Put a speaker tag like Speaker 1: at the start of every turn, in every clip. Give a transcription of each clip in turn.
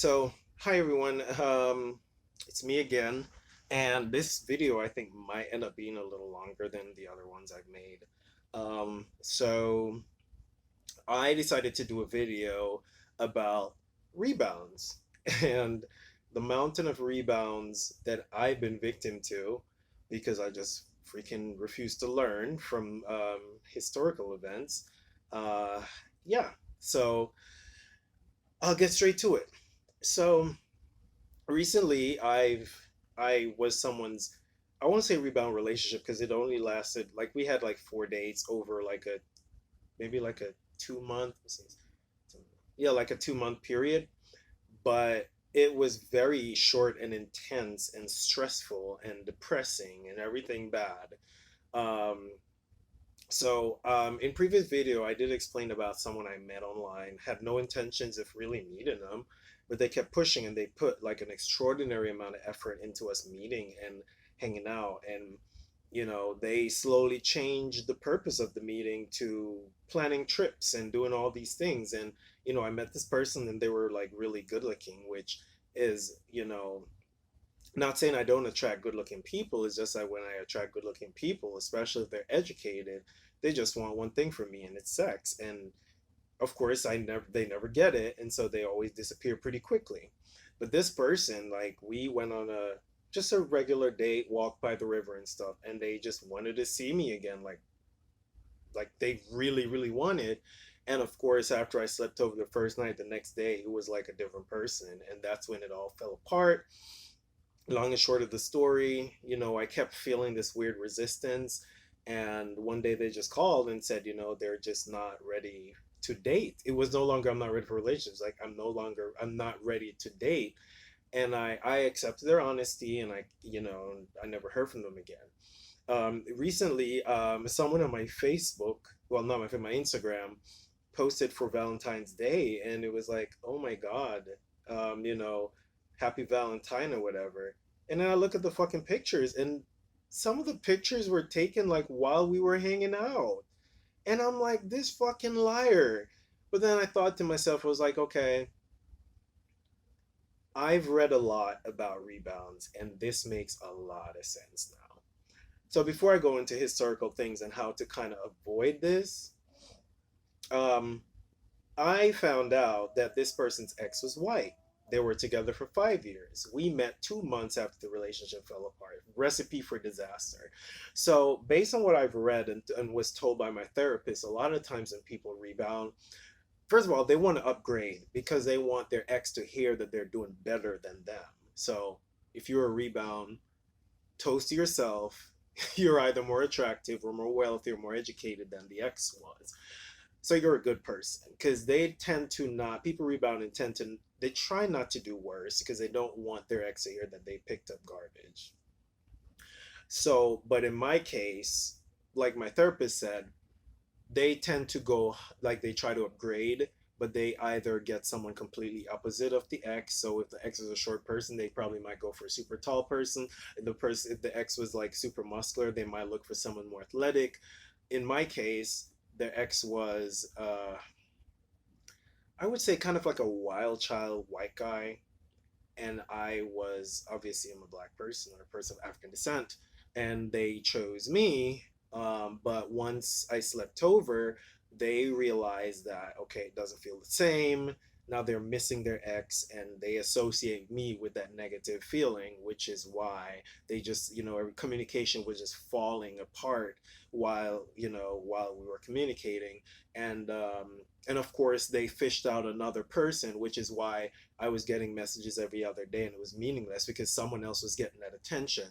Speaker 1: Hi everyone. It's me again, and this video I think might end up being a little longer than the other ones I've made. So I decided to do a video about rebounds and the mountain of rebounds that I've been victim to because I just freaking refuse to learn from historical events. Uh, yeah, so I'll get straight to it. So recently I was someone's, I won't say rebound relationship because it only lasted like we had like 4 dates over like a maybe like a 2 month, yeah, like a 2 month period, but it was very short and intense and stressful and depressing and everything bad. um in previous video, I did explain about someone I met online, had no intentions of really meeting them, but they kept pushing and they put like an extraordinary amount of effort into us meeting and hanging out. And, they slowly changed the purpose of the meeting to planning trips and doing all these things. And, I met this person and they were like really good looking, which is, not saying I don't attract good looking people. It's just that when I attract good looking people, especially if they're educated, they just want one thing from me, and it's sex. And of course, they never get it, and so they always disappear pretty quickly. But this person, like, we went on a just a regular date, walked by the river and stuff, and they just wanted to see me again, like they really, really wanted. And of course, after I slept over the first night, the next day it was like a different person, and that's when it all fell apart. Long and short of the story, I kept feeling this weird resistance. And one day they just called and said, they're just not ready to date. It was no longer, I'm not ready for relationships. Like, I'm not ready to date. And I accepted their honesty, and I never heard from them again. Recently, someone on my Facebook, well, not my Instagram, posted for Valentine's Day, and it was like, oh my God, um, you know, happy Valentine or whatever. And then I look at the fucking pictures, and some of the pictures were taken like while we were hanging out. And I'm like, this fucking liar. But then I thought to myself, I was like, okay, I've read a lot about rebounds, and this makes a lot of sense now. So before I go into historical things and how to kind of avoid this, um, I found out that this person's ex was white. They were together for 5 years. We met 2 months after the relationship fell apart. Recipe for disaster. So, based on what I've read and was told by my therapist, a lot of times when people rebound, first of all, they want to upgrade because they want their ex to hear that they're doing better than them. So, if you're a rebound, toast to yourself. You're either more attractive or more wealthy or more educated than the ex was, so you're a good person, because they tend to not, people rebound and tend to, they try not to do worse because they don't want their ex to hear that they picked up garbage. So, but in my case, like my therapist said, they tend to go, like they try to upgrade, but they either get someone completely opposite of the ex. So if the ex is a short person, they probably might go for a super tall person. If the ex was like super muscular, they might look for someone more athletic. In my case, the ex was I would say kind of like a wild child white guy, and I was, obviously, I'm a black person or a person of African descent, and they chose me. But once I slept over, they realized that, okay, it doesn't feel the same. Now they're missing their ex, and they associate me with that negative feeling, which is why they just, every communication was just falling apart while we were communicating. And of course, they fished out another person, which is why I was getting messages every other day, and it was meaningless because someone else was getting that attention.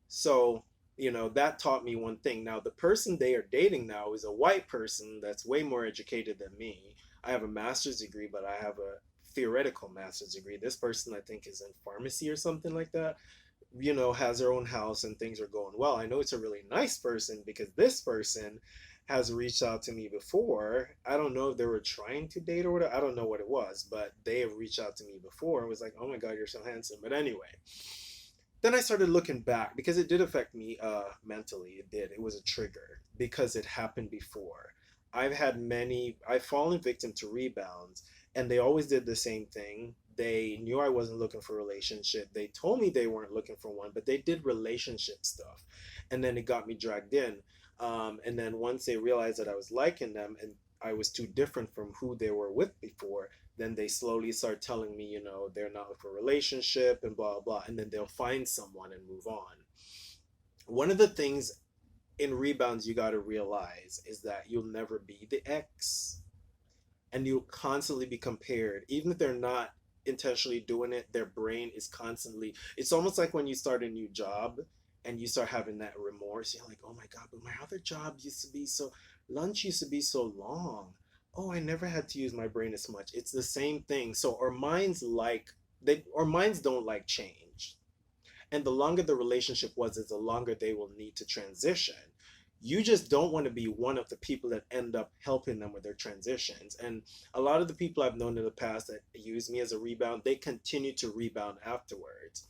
Speaker 1: So, that taught me one thing. Now, the person they are dating now is a white person that's way more educated than me. I have a master's degree, but I have a theoretical master's degree. This person, I think, is in pharmacy or something like that, has their own house and things are going well. I know it's a really nice person because this person has reached out to me before. I don't know if they were trying to date or whatever. I don't know what it was, but they have reached out to me before and was like, oh my God, you're so handsome. But anyway, then I started looking back because it did affect me mentally. It did. It was a trigger because it happened before. I've fallen victim to rebounds, And they always did the same thing. They knew I wasn't looking for a relationship. They told me they weren't looking for one, but they did relationship stuff. And then it got me dragged in. And then once they realized that I was liking them and I was too different from who they were with before, then they slowly start telling me, they're not looking for a relationship and blah, blah. And then they'll find someone and move on. One of the things in rebounds you got to realize is that you'll never be the ex, and you'll constantly be compared even if they're not intentionally doing it. Their brain is constantly, it's almost like when you start a new job and you start having that remorse. You're like, oh my god, but my other job used to be so, lunch used to be so long. Oh, I never had to use my brain as much. It's the same thing. So our minds like, they our minds don't like change, and the longer the relationship was, is the longer they will need to transition. You just don't want to be one of the people that end up helping them with their transitions. And a lot of the people I've known in the past that use me as a rebound, they continue to rebound afterwards.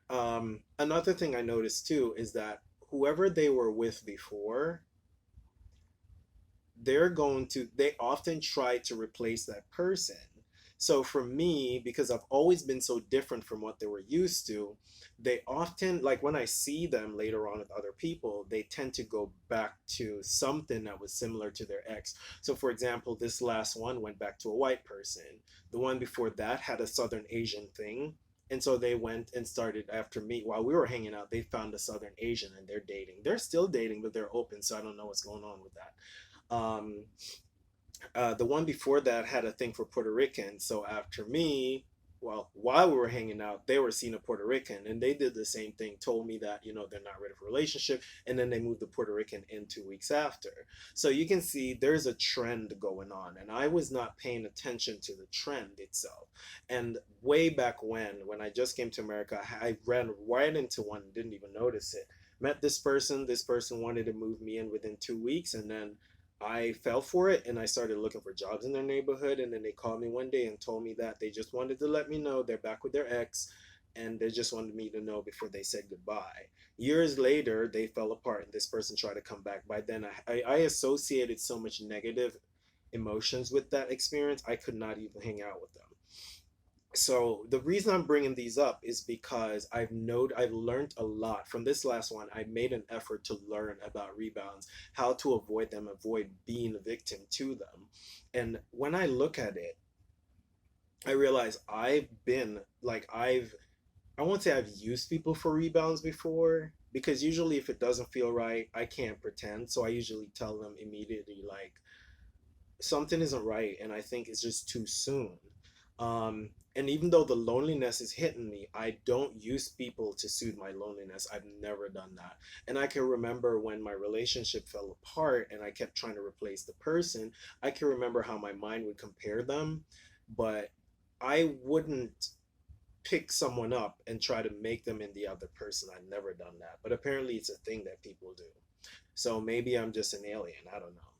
Speaker 1: Another thing I noticed too is that whoever they were with before, they often try to replace that person. So for me, because I've always been so different from what they were used to, they often, like when I see them later on with other people, they tend to go back to something that was similar to their ex. So for example, this last one went back to a white person. The one before that had a Southern Asian thing. And so they went and started after me. While we were hanging out, they found a Southern Asian and they're dating. They're still dating, but they're open. So I don't know what's going on with that. Um, the one before that had a thing for Puerto Rican. So after me, well, while we were hanging out, they were seeing a Puerto Rican, and they did the same thing. Told me that they're not ready for a relationship, and then they moved the Puerto Rican in 2 weeks after. So you can see there's a trend going on, and I was not paying attention to the trend itself. And way back when I just came to America, I ran right into one, didn't even notice it. Met this person. This person wanted to move me in within 2 weeks, and then I fell for it and I started looking for jobs in their neighborhood. And then they called me one day and told me that they just wanted to let me know they're back with their ex, and they just wanted me to know before they said goodbye. Years later, they fell apart and this person tried to come back. By then, I associated so much negative emotions with that experience, I could not even hang out with them. So the reason I'm bringing these up is because I've learned a lot from this last one. I made an effort to learn about rebounds, how to avoid them, avoid being a victim to them. And when I look at it, I realize I've been like I won't say I've used people for rebounds before, because usually if it doesn't feel right, I can't pretend. So I usually tell them immediately, like, something isn't right and I think it's just too soon. And even though the loneliness is hitting me, I don't use people to soothe my loneliness. I've never done that. And I can remember when my relationship fell apart and I kept trying to replace the person, I can remember how my mind would compare them, but I wouldn't pick someone up and try to make them in the other person. I've never done that. But apparently it's a thing that people do. So maybe I'm just an alien. I don't know.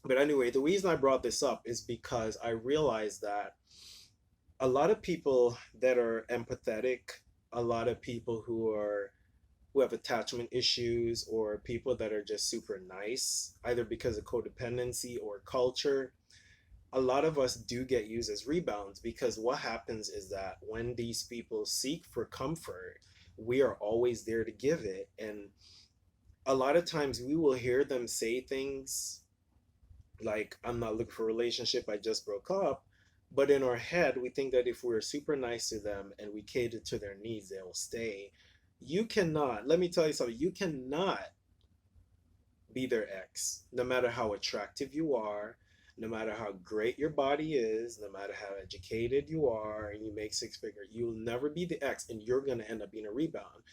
Speaker 1: But anyway, the reason I brought this up is because I realized that a lot of people that are empathetic, a lot of people who have attachment issues, or people that are just super nice, either because of codependency or culture, a lot of us do get used as rebounds, because what happens is that when these people seek for comfort, we are always there to give it. And a lot of times we will hear them say things like, I'm not looking for a relationship, I just broke up. But in our head, we think that if we're super nice to them and we cater to their needs, they'll stay. You cannot, let me tell you something, you cannot be their ex, no matter how attractive you are, no matter how great your body is, no matter how educated you are, and you make six figures, you'll never be the ex, and you're going to end up being a rebound.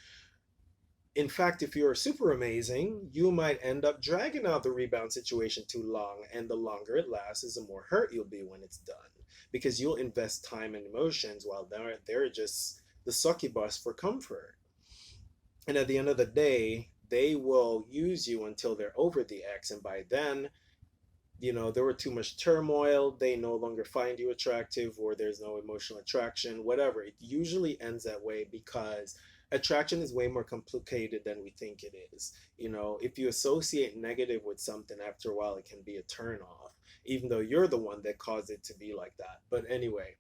Speaker 1: In fact, if you're super amazing, you might end up dragging out the rebound situation too long. And the longer it lasts, is the more hurt you'll be when it's done. Because you'll invest time and emotions while they're just the succubus for comfort. And at the end of the day, they will use you until they're over the ex. And by then, there were too much turmoil, they no longer find you attractive, or there's no emotional attraction, whatever. It usually ends that way because attraction is way more complicated than we think it is. If you associate negative with something, after a while it can be a turn off. even though you're the one that caused it to be like that. But anyway,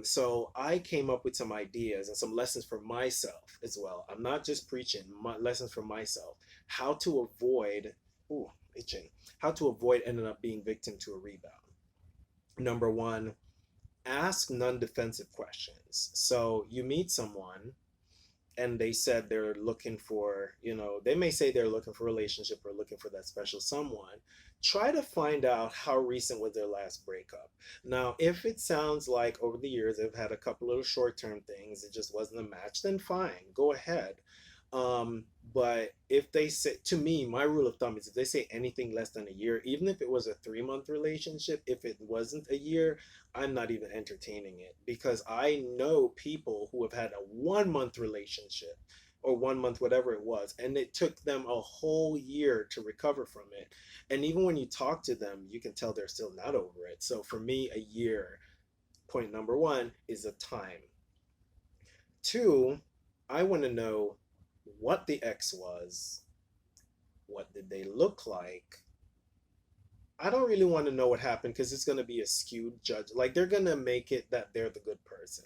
Speaker 1: so I came up with some ideas and some lessons for myself as well. I'm not just preaching, my lessons for myself. How to avoid, ooh, itching, how to avoid ending up being victim to a rebound. Number one, ask non-defensive questions. So you meet someone and they said they're looking for, they may say they're looking for a relationship or looking for that special someone. Try to find out how recent was their last breakup. Now, if it sounds like over the years they've had a couple little short-term things, it just wasn't a match, then fine, go ahead. But if they say, to me, my rule of thumb is if they say anything less than a year, even if it was a 3 month relationship, if it wasn't a year, I'm not even entertaining it, because I know people who have had a 1 month relationship or 1 month, whatever it was, and it took them a whole year to recover from it. And even when you talk to them, you can tell they're still not over it. So for me, a year, point number one, is a time. Two, I want to know what the ex was, what did they look like. I don't really want to know what happened because it's going to be a skewed judge. Like they're going to make it that they're the good person.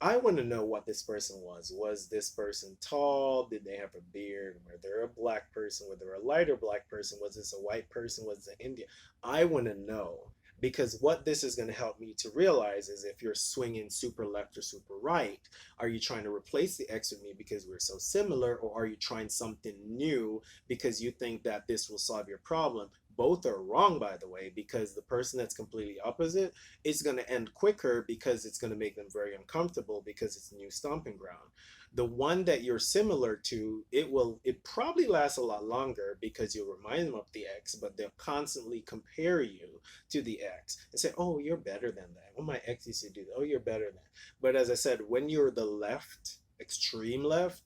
Speaker 1: I want to know what this person was. Was this person tall? Did they have a beard? Were they a black person? Were they a lighter black person? Was this a white person? Was it Indian? I want to know, because what this is going to help me to realize is if you're swinging super left or super right. Are you trying to replace the ex with me because we're so similar, or are you trying something new because you think that this will solve your problem? Both are wrong, by the way, because the person that's completely opposite is going to end quicker because it's going to make them very uncomfortable because it's a new stomping ground. The one that you're similar to, it probably lasts a lot longer because you'll remind them of the ex, but they'll constantly compare you to the ex and say, oh, you're better than that. Oh, my ex used to do that. Oh, you're better than. But as I said, when you're the left, extreme left,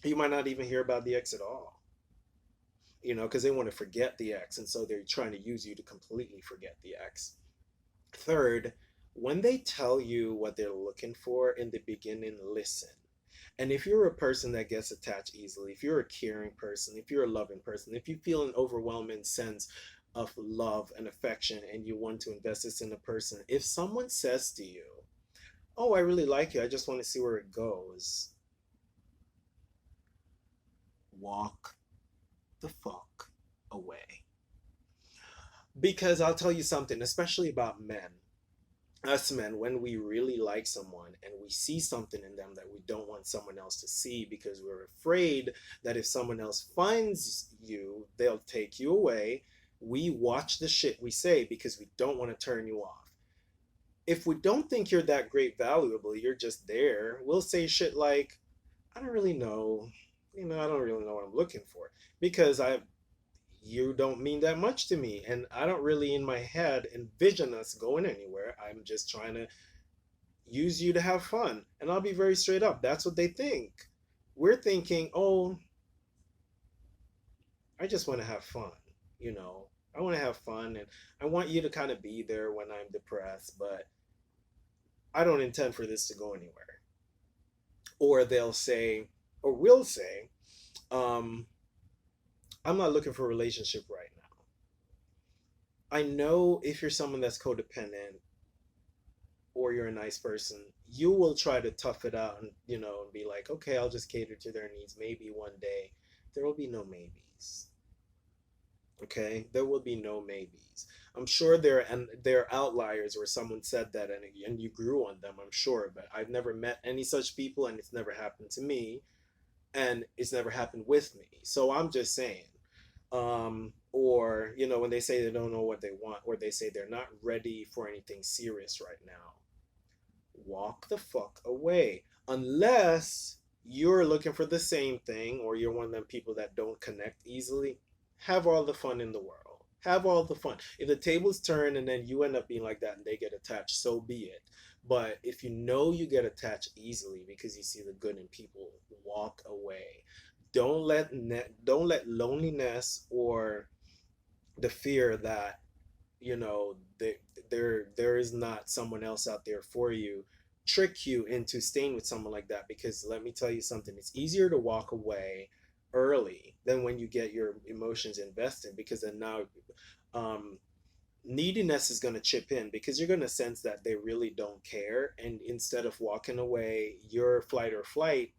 Speaker 1: you might not even hear about the ex at all, because they want to forget the ex. And so they're trying to use you to completely forget the ex. Third, when they tell you what they're looking for in the beginning, listen. And if you're a person that gets attached easily, if you're a caring person, if you're a loving person, if you feel an overwhelming sense of love and affection and you want to invest this in a person, if someone says to you, oh, I really like you, I just want to see where it goes, walk the fuck away. Because I'll tell you something, especially about men. Us men, when we really like someone and we see something in them that we don't want someone else to see because we're afraid that if someone else finds you, they'll take you away. We watch the shit we say because we don't want to turn you off. If we don't think you're that great valuable, you're just there, we'll say shit like, I don't really know, I don't really know what I'm looking for because you don't mean that much to me, and I don't really in my head envision us going anywhere. I'm just trying to use you to have fun. And I'll be very straight up, that's what they think. We're thinking, oh, I just want to have fun, you know I want to have fun, and I want you to kind of be there when I'm depressed, but I don't intend for this to go anywhere. Or they'll say, or will say, um I'm not looking for a relationship right now. I know if you're someone that's codependent or you're a nice person, you will try to tough it out, and be like, okay, I'll just cater to their needs. Maybe one day. There will be no maybes. Okay, there will be no maybes. I'm sure there are outliers where someone said that, and you grew on them. I'm sure, but I've never met any such people, and it's never happened to me, and it's never happened with me. So I'm just saying. Or when they say they don't know what they want, or they say they're not ready for anything serious right now, walk the fuck away. Unless you're looking for the same thing, or you're one of them people that don't connect easily, have all the fun in the world. Have all the fun. If the tables turn and then you end up being like that and they get attached, so be it. But if you know you get attached easily because you see the good in people, walk away. Don't let loneliness or the fear that there is not someone else out there for you trick you into staying with someone like that, because let me tell you something, it's easier to walk away early than when you get your emotions invested, because then now um neediness is going to chip in because you're going to sense that they really don't care. And instead of walking away, your fight or flight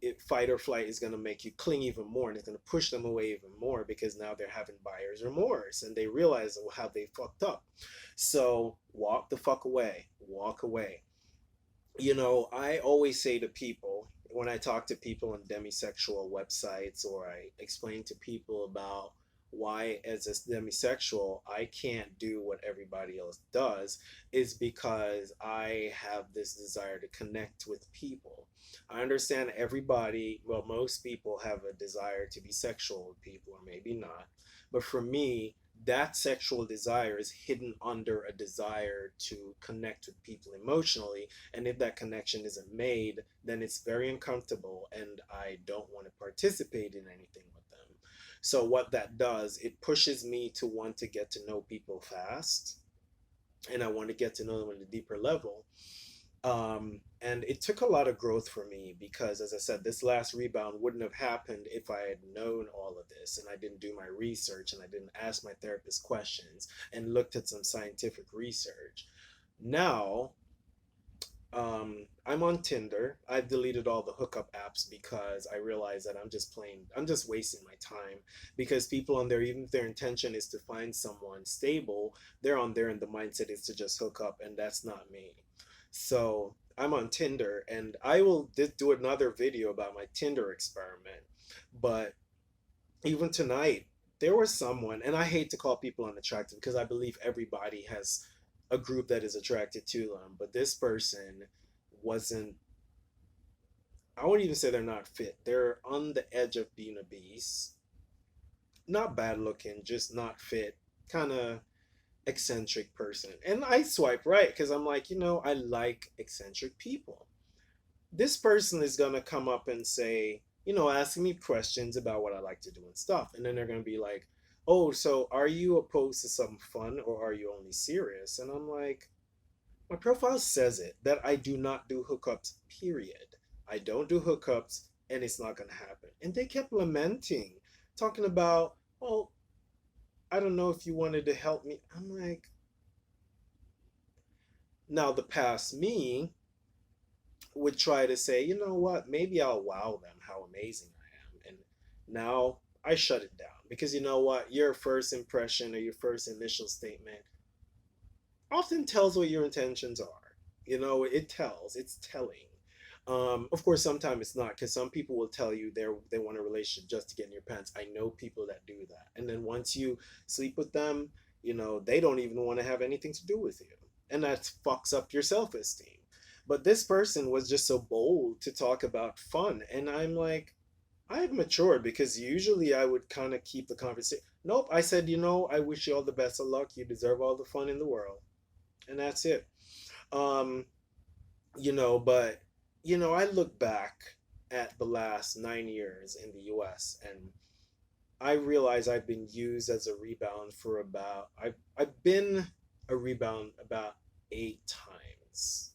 Speaker 1: is going to make you cling even more, and it's going to push them away even more because now they're having buyer's remorse and they realize how they fucked up. So walk the fuck away, walk away. I always say to people when I talk to people on demisexual websites, or I explain to people about why, as a demisexual, I can't do what everybody else does, is because I have this desire to connect with people. I understand everybody, well, most people have a desire to be sexual with people, or maybe not. But for me, that sexual desire is hidden under a desire to connect with people emotionally, and if that connection isn't made, then it's very uncomfortable and I don't want to participate in anything with them. So what that does, it pushes me to want to get to know people fast, and I want to get to know them on a deeper level. And it took a lot of growth for me because, as I said, this last rebound wouldn't have happened if I had known all of this and I didn't do my research and I didn't ask my therapist questions and looked at some scientific research. Now, I'm on Tinder. I've deleted all the hookup apps because I realize that I'm just wasting my time, because people on there, even if their intention is to find someone stable, they're on there and the mindset is to just hook up, and that's not me. So I'm on Tinder, and I will do another video about my Tinder experiment. But even tonight, there was someone, and I hate to call people unattractive because I believe everybody has a group that is attracted to them. But this person wasn't, I wouldn't even say they're not fit. They're on the edge of being obese. Not bad looking, just not fit. Kind of eccentric person. And I swipe right because I'm like, I like eccentric people. This person is going to come up and say, asking me questions about what I like to do and stuff. And then they're going to be like, oh, so are you opposed to some fun or are you only serious? And I'm like, my profile says it that I do not do hookups, period. I don't do hookups and it's not going to happen. And they kept lamenting, talking about, well, I don't know if you wanted to help me. I'm like, now the past me would try to say, you know what, maybe I'll wow them how amazing I am. And now I shut it down because you know what, your first impression or your first initial statement often tells what your intentions are. It tells, it's telling. Of course, sometimes it's not, because some people will tell you they want a relationship just to get in your pants. I know people that do that, and then once you sleep with them, they don't even want to have anything to do with you, and that fucks up your self-esteem. But this person was just so bold to talk about fun, and I'm like, I've matured because usually I would kind of keep the conversation. Nope, I said, I wish you all the best of luck. You deserve all the fun in the world, and that's it. Um, but I look back at the last 9 years in the US, and I realize I've been used as a rebound for I've been a rebound about 8 times.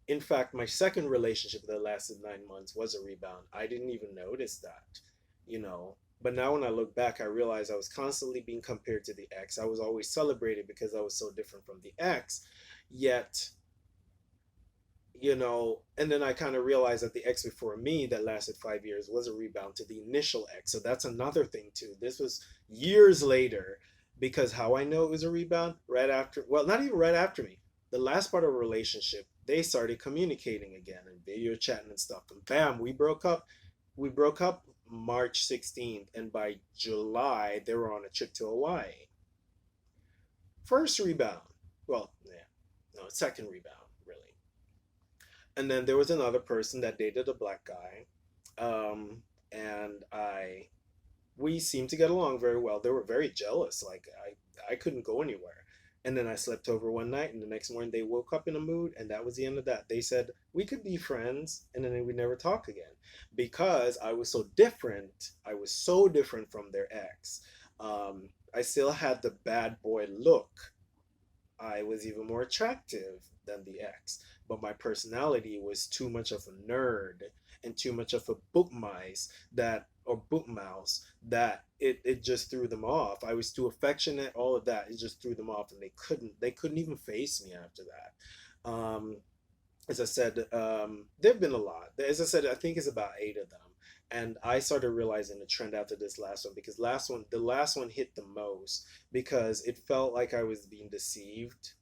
Speaker 1: In fact, my second relationship that lasted 9 months was a rebound. I didn't even notice that, you know. But now when I look back, I realize I was constantly being compared to the ex. I was always celebrated because I was so different from the ex. Yet, and then I kind of realized that the ex before me that lasted 5 years was a rebound to the initial ex. So that's another thing too. This was years later, because how I know it was a rebound, right after, well, not even right after me, the last part of a relationship, they started communicating again and video chatting and stuff. And bam, we broke up. We broke up March 16th, and by July, they were on a trip to Hawaii. First rebound. Well, yeah, no, second rebound, really. And then there was another person that dated a black guy. And we seemed to get along very well. They were very jealous. Like I couldn't go anywhere. And then I slept over one night, and the next morning they woke up in a mood, and that was the end of that. They said we could be friends, and then we never talk again because I was so different. I was so different from their ex. I still had the bad boy look. I was even more attractive than the ex, but my personality was too much of a nerd and too much of a book mouse that it just threw them off. I was too affectionate, all of that. It just threw them off, and they couldn't even face me after that. As I said, there've been a lot. As I said, I think it's about 8 of them. And I started realizing the trend after this last one, because the last one hit the most, because it felt like I was being deceived,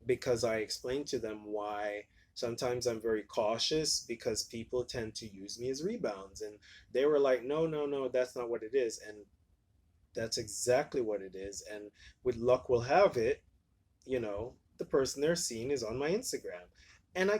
Speaker 1: because I explained to them why sometimes I'm very cautious, because people tend to use me as rebounds. And they were like, no, no, no, that's not what it is. And that's exactly what it is. And with luck will have it, the person they're seeing is on my Instagram. And I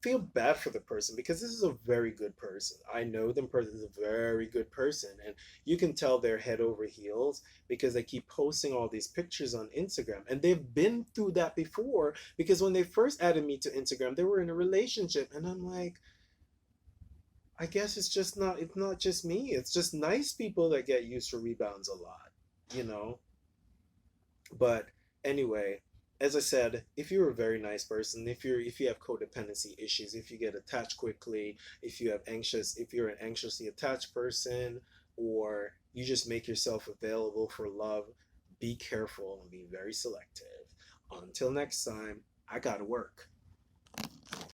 Speaker 1: feel bad for the person, because this is a very good person. I know them person is a very good person, and you can tell they're head over heels because they keep posting all these pictures on Instagram, and they've been through that before, because when they first added me to Instagram, they were in a relationship, and I'm like, I guess it's not just me. It's just nice people that get used to rebounds a lot, you know? But anyway, as I said, if you're a very nice person, if you have codependency issues, if you get attached quickly, if you're an anxiously attached person, or you just make yourself available for love, be careful and be very selective. Until next time, I gotta work.